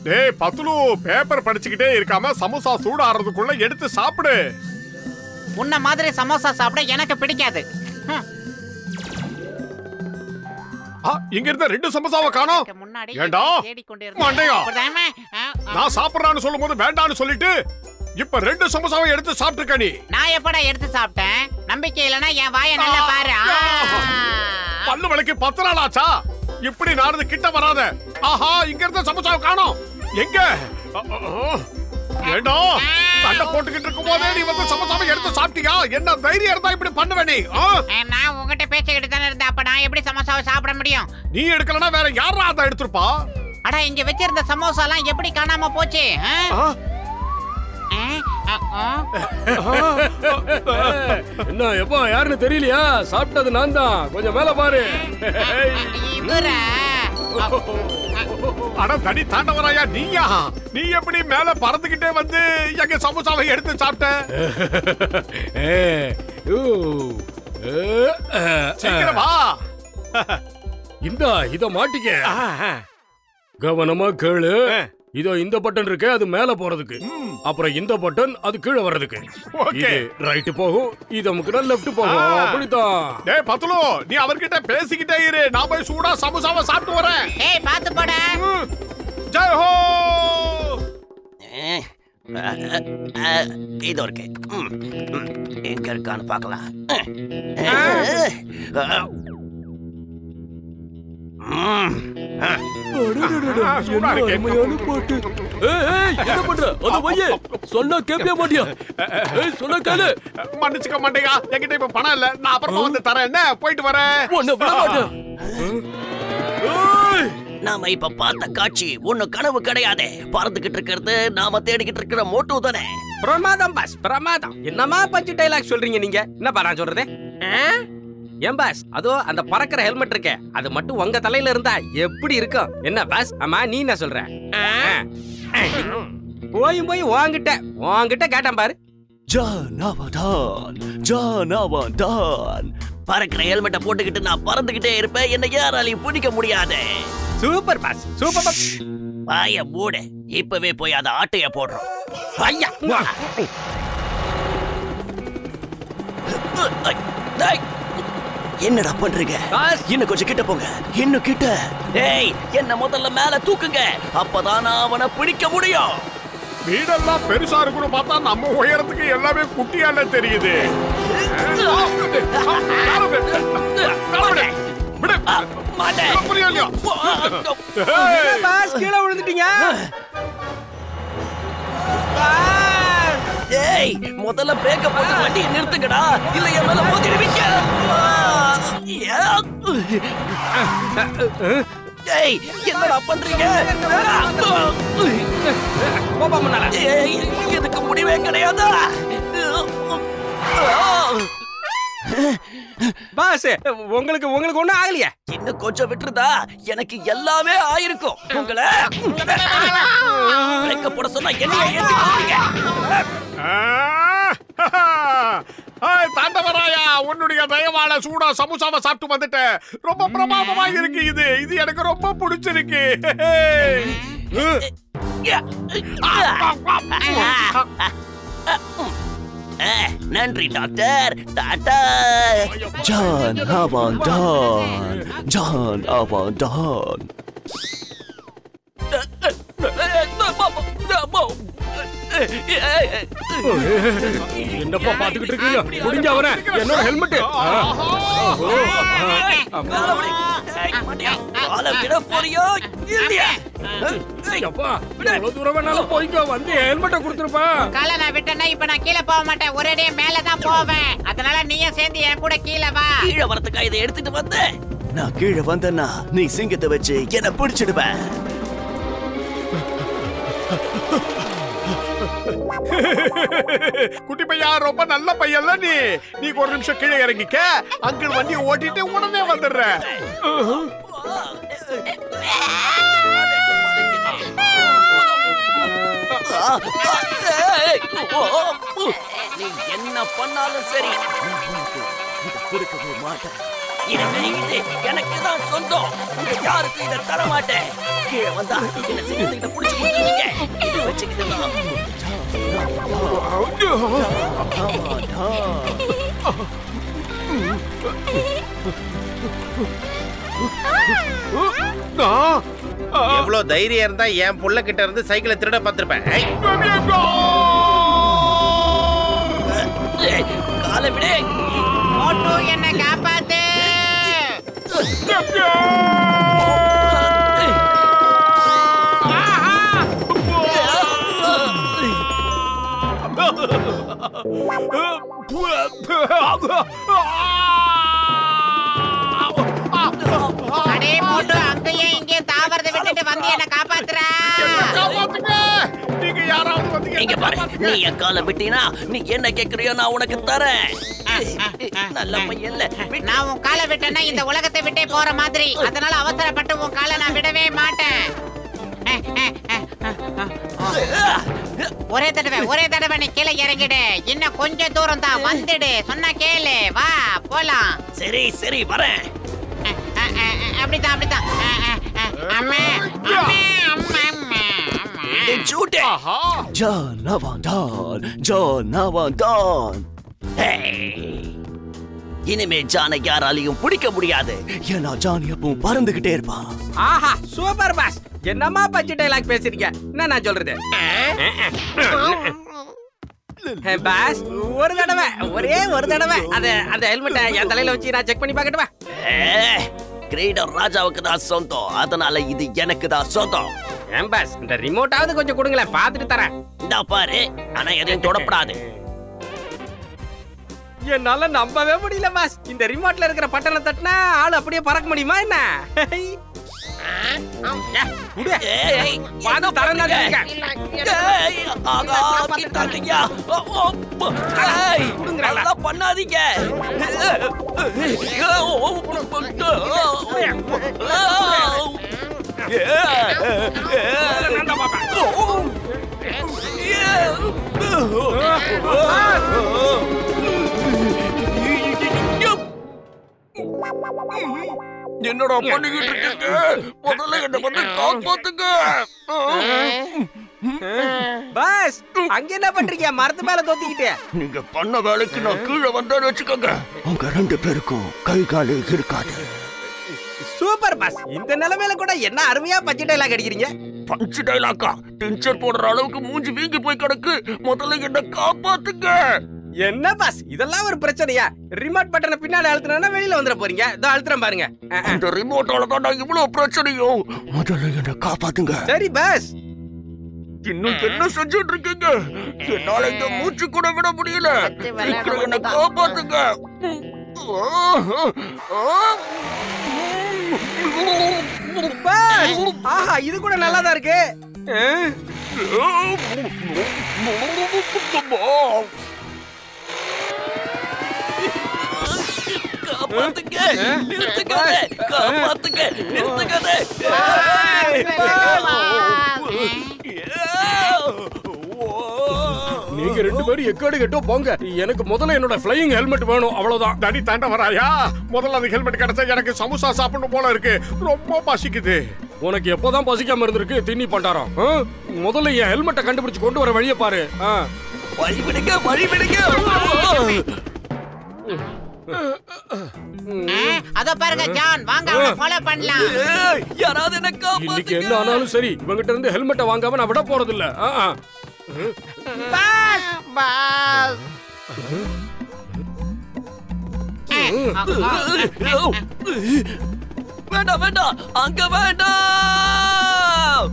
டேய் பத்துலு, பேப்பர் படிச்சுக்கிட்டே இருக்காம சமோசா சூடாறதுக்குள்ள எடுத்து சாப்பிடு. உன்ன மாதிரி சமோசா சாப்பிட எனக்கு பிடிக்காது. இங்க இருந்த 2 சமோசாவை காணோம். ஏண்டா மண்டையா, நான் சாப்பிடுறான்னு சொல்லும் போது வேண்டான்னு சொல்லிட்டு இப்ப 2 சமோசாவை எடுத்து சாப்பிட்டுருக்க நீ. நான் எப்படா எடுத்து சாப்பிட்டேன்? நம்பிக்கை இல்லனா என் வாயை நல்லா பாரு. பல்லு வலிக்கு 10 நாள் ஆச்சா? இப்படி நானது கிட்ட வராத. ஆஹா, இங்க இருந்த சமோசாவை காணோம். எங்க? ஏண்டா சண்டை போட்டுக்கிட்டு இருக்கும் போதே நீ வந்து சமோசாவை எடுத்து சாப்பிட்டியா? என்ன தைரியம் இருந்தா இப்படி பண்ணுவ நீ? நான் உங்ககிட்ட பேசிக்கிட்டு தானே இருந்தேன். அப்ப நான் எப்படி சமோசாவை சாப்பிட முடியும்? நீ எடுக்கலனா வேற யாரா அதை எடுத்துப்பா? அட, இங்க வச்சிருந்த சமோசாலாம் எப்படி காணாம போச்சு? என்ன எப்பா யாருன்னு தெரியலையா? சாப்பிட்டது நான் தான். கொஞ்சம் மேல பாரு. அட தடி தாண்டவராயா, நீயா? நீ எப்படி மேல பறந்துகிட்டே வந்து எங்க சமோசாவை எடுத்து சாப்பிட்ட? சீக்கிரம் வா. இந்தா இத மாட்டிக்க. கவனமா கேளு. இதோ இந்த பட்டன் இருக்கு, அது மேல போறதுக்கு. அப்புறம் இந்த பட்டன் அது கீழே வர்றதுக்கு. இது ரைட் போகும், இது நமக்கு லெஃப்ட் போகும். அப்படிதான். டேய் பத்துலு, நீ அவர்கிட்ட பேசிக்கிட்டே இரு. நான் போய் சூடா சமோசாவை சாப்பிட்டு வரேன். ஏய் பாத்து போட. ஜெய் ஹோ. இது இருக்கு. எங்க இருக்கான்னு பார்க்கலாம். மன்னிச்சுக்க மாட்டேங்க, என்கிட்ட இப்ப பணம் இல்ல. நான் அப்புறமா வந்து தரேன். என்ன போயிட்டு வரேன். நாம இப்ப பார்த்த காட்சி ஒண்ணு கனவு கிடையாது. பறந்துகிட்டு இருக்கிறது நாம தேடிக்கிட்டு இருக்கிற மோட்டோ தானே. பிரமாதம் பாஸ், பிரமாதம். என்னமா பஞ்சு டைலாக் சொல்றீங்க நீங்க? என்ன பாரா சொல்றது? ஏன் பாஸ், அதோ அந்த பறக்கிற ஹெல்மெட் இருக்கே, அது மட்டும் உங்க தலையில இருந்தா எப்படி இருக்கும்? என்ன பாஸ்? ஆமா, நீ என்ன சொல்ற? போய் வாங்கிட்ட கேட்டான் பாரு. பறக்கிற ஹெல்மெட்டை போட்டுக்கிட்டு நான் பறந்துகிட்டே இருப்பேன். என்ன யாராலையும் பிடிக்க முடியாது. Super pass, super pass. வாய மூடு. இப்பவே போய் அதை ஆட்டைய போடுறோம். ஐயா, என்னடா பண்றீங்க? இன்னும் கொஞ்சம் கிட்ட போங்க. இன்னும் கிட்ட. ஏய், என்ன முதல்ல மேல தூக்குங்க. அப்பதான் நான் அவனை பிடிக்க முடியும். வீடெல்லாம் பெருசா இருக்குன்னு பார்த்தா நம்ம உயரத்துக்கு எல்லாமே குட்டியால தெரியுது. கீழே விழுந்துட்டீங்க. ஏய், முதல்ல பிரேக்க போட்டு வண்டியை நிறுத்துங்கடா, இல்ல என் மேல மோதிடுவீங்க. ஏய், என்னடா பண்றீங்க? ஏய், இதுக்கு முடிவே கிடையாதா? பாஸ், உங்களுக்கு ஒண்ணும் ஆகலையா? இன்னும் கொஞ்சம் விட்டுருதா எனக்கு எல்லாமே ஆயிருக்கும். உங்களை பிரேக்க போட சொன்னா என்ன ஏத்துக்கிறீங்க? தாண்டவராயா, உன்னுடைய தயவால சூடா சமோசாவை சாப்பிட்டு வந்துட்டேன். ரொம்ப பிரமாதமா இருக்கு. இது எனக்கு ரொம்ப பிடிச்சிருக்கு. நன்றி டாக்டர். டாடா. ஜான் அவன்தான், ஜான் அவன்தான். என்னப்பா பாத்துக்கிட்டு இருக்கீங்க? முடிஞ்ச அவன என்னோட ஹெல்மெட். எவ்வளவு தூரம் வேணாலும் போய்க்கோ, வந்து ஹெல்மெட்டை கொடுத்துருப்பா. காலை நான் விட்டேன்னா இப்ப நான் கீழே போக மாட்டேன், ஒரேடியே மேலதான் போவேன். அதனால நீயும் சேர்ந்து என் கூட கீழே வா. கீழே வரதுக்கா இதை எடுத்துட்டு வந்த? நான் கீழே வந்தேன்னா நீ சிங்கத்தை வச்சு என்ன பிடிச்சிடுவேன். குட்டி பையா, ரொம்ப நல்ல பையன்ல நீ ஒரு நிமிஷம் கீழே இறங்கிக்க. அங்கிள் வண்டியை ஓட்டிட்டு உடனே வந்துடுற. நீ என்ன பண்ணாலும் சரி, கொடுக்கவே மாட்டேன். இனிமே இது எனக்கு தான் சொந்தம். யாருக்கும் இதை தர மாட்டேன். கீழே வந்தா என்ன சிங்கத்துக்கிட்ட புடிச்சு கொடுத்துருவீங்க. இது வச்சுக்கிட்டு எவ்வளவு தைரியம் இருந்தா என் புள்ள கிட்ட இருந்து சைக்கிளை திருட பார்த்திருப்பேன். காலை விடு. மோட்டு என்ன காப்பாத்து. அடே மோட்டு, அங்கேயே இங்கே தாவறதை விட்டுட்டு வந்து என்ன காப்பாத்துற. நீங்க யாராவது வந்தீங்க? இங்க பாரு, நீ என் காலை விட்டீனா நீ என்ன கேக்குறியோ நான் உனக்கு தரேன். நல்ல பையன்ல. நான் உன் காலை விட்டேன்னா இந்த உலகத்தை விட்டே போற மாதிரி. அதனால அவசரப்பட்டு உன் காலை நான் விடவே மாட்டேன். ஒரே தடவை நீ கீழே இறங்கிடு. இன்னும் கொஞ்சம் தூரம் தான், வந்துடு. சொன்னா கேளு, வா போலாம். சரி சரி வரேன். அப்படிதான். அம்மா झूठे ஜானவன்தான். இனிமே ஜானை யாராலையும் பிடிக்க முடியாது. ஏன்னா ஜான் எப்பவும் பறந்துகிட்டே இருப்பான். ஆஹா சூப்பர் பாஸ். என்னமா பஞ்சு டைலாக் பேசுறீங்க? என்ன நான் சொல்றது? பாஸ் ஒரே ஒரு தடவை அந்த ஹெல்மெட்டை என் தலையில வச்சு நான் செக் பண்ணி பார்க்கட்டுமா? கிரீடம் ராஜாவுக்கு தான் சொந்தம். அதனால இது எனக்கு தான் சொந்தம். ஏன் பாஸ், இந்த ரிமோட்டாவது கொஞ்சம் கொடுங்களேன், பார்த்துட்டு தரேன். இந்தா பாரு, ஆனா எதையும் தொடப்படாது. என்னால நம்பவே முடியல பாஸ். இந்த ரிமோட்ல இருக்கிற பட்டனை தட்டினா ஆளு அப்படியே பறக்க முடியுமா என்ன? பண்ணாதீங்க. என்னடா பண்ணிக்கிட்டு இருக்கீங்க? முதல்ல என்ன வந்து காப்பாத்துங்க. பாஸ், அங்க என்ன பண்றீங்க? மரத்து மேல தோத்திக்கிட்டே. நீங்க பண்ண வேலைக்கு நான் கீழே வந்தேன்னு வச்சுக்கோங்க. உங்க 2 பேருக்கும் கை காலு இருக்காது. Super pass. இந்த நிலைமையில கூட என்ன அருமையா பஞ்சு டைலாக் அடிக்கிறீங்க. பஞ்சு டைலாக்கா? டென்ஷன் போடுற அளவுக்கு மூஞ்சி வீங்கி போய் கிடக்கு. முதல்ல என்ன காப்பாத்துங்க. என்ன பாஸ், இதெல்லாம் ஒரு பிரச்சனையா? ரிமோட் பட்டனை பின்னால அழுத்தினா வெளியில வந்துட போறீங்க. இதோ அழுத்துறேன் பாருங்க. இந்த ரிமோட்டால தான் நான் இவ்வளவு பிரச்சனையும். முதல்ல என்ன காப்பாத்துங்க. சரி பாஸ். இன்னும் என்ன செஞ்சுட்டு இருக்கீங்க? என்னால இந்த மூச்சு கூட விட முடியல. சீக்கிரம் என்ன காப்பாத்துங்க. பாஸ், ஆஹா இது கூட நல்லா தான் இருக்கு. காப்பாத்துங்க. நிறுத்துக்காத. காப்பாத்துங்க. நிறுத்துக்காத. நீங்க 2 பேரும் எக்கேடு கெட்டோ போங்க. எனக்கு முதல்ல என்னோட ஃப்ளையிங் ஹெல்மெட் வேணும், அவ்வளவுதான். தடி தாண்ட வராயா? முதல்ல அந்த ஹெல்மெட் கிடைச்சா எனக்கு சமோசா சாப்பிடணும் போல இருக்கு. ரொம்ப பசிக்குது. உனக்கு எப்போதான் பசிக்காம இருந்திருக்கு தின்னி பண்டாரம்? முதல்ல என் ஹெல்மெட்டை கண்டுபிடிச்சு கொண்டு வர வழியை பாரு. வழி விடுங்க, வழி விடுங்க. அதோ பாருங்க ஜான், வாங்க அவனை ஃபாலோ பண்ணலாம். யாராவது என்ன காப்பாத்துங்க. இன்னைக்கு என்ன ஆனாலும் சரி, இவங்கிட்ட இருந்து ஹெல்மெட்டை வாங்காம நான் விட போறது இல்ல. பாஸ். வேண்டாம் வேண்டாம், அங்க வேண்டாம்.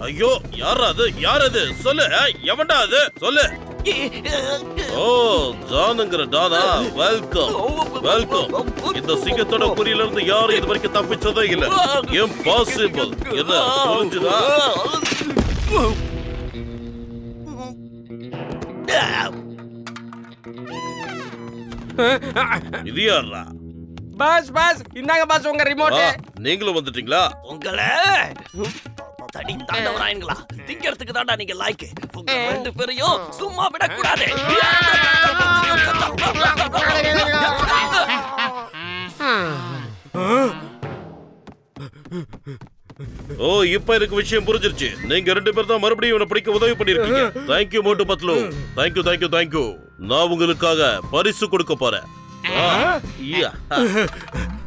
ஐயோ, யார் அது சொல்லு. எவன்டா அது சொல்லு. ஓ, ஜானுங்கிற டானா. வெல்கம். இந்த சிங்கத்தோட குறியில இருந்து யாரும் இது வரைக்கும் தப்பிச்சதே இல்ல. இம்பாசிபிள். என்ன புரிஞ்சுதா? இது யாரா? பாஸ் பாஸ், இந்தாங்க பாஸ் உங்க ரிமோட். நீங்களும் வந்துட்டீங்களா? உங்களே தடி தாண்டவராயங்களா, திங்கிறதுக்கு தாண்டா நீங்க லாய்க்கு. உங்க 2 பேரையும் சும்மா விடக்கூடாது. ஓ, இப்ப எனக்கு விஷயம் புரிஞ்சிருச்சு. நீங்க 2 பேர் தான் மறுபடியும் இவனை பிடிக்க உதவி பண்ணிருக்கீங்க. தேங்க்யூ மோட்டு பத்லு. Thank you thank you thank you. நான் உங்களுக்காக பரிசு கொடுக்க போறேன்.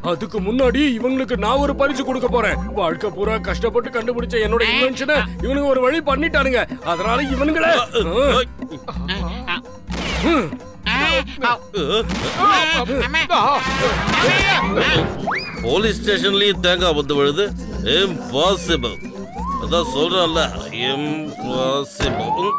அதுக்கு முன்னாடி இவங்களுக்கு நான் ஒரு பரிசு கொடுக்க போறேன். வாழ்க்கை பூரா கஷ்டப்பட்டு கண்டுபிடிச்ச என்னோட இன்வென்ஷனை இவனுங்க ஒரு வழி பண்ணிட்டானுங்க. அதனால இவனுங்களே போலீஸ் ஸ்டேஷன்லயும் தேங்காய் வந்து விழுது. இம்பாசிபிள். அதான் சொல்றேன்ல, இம்பாசிபிள்.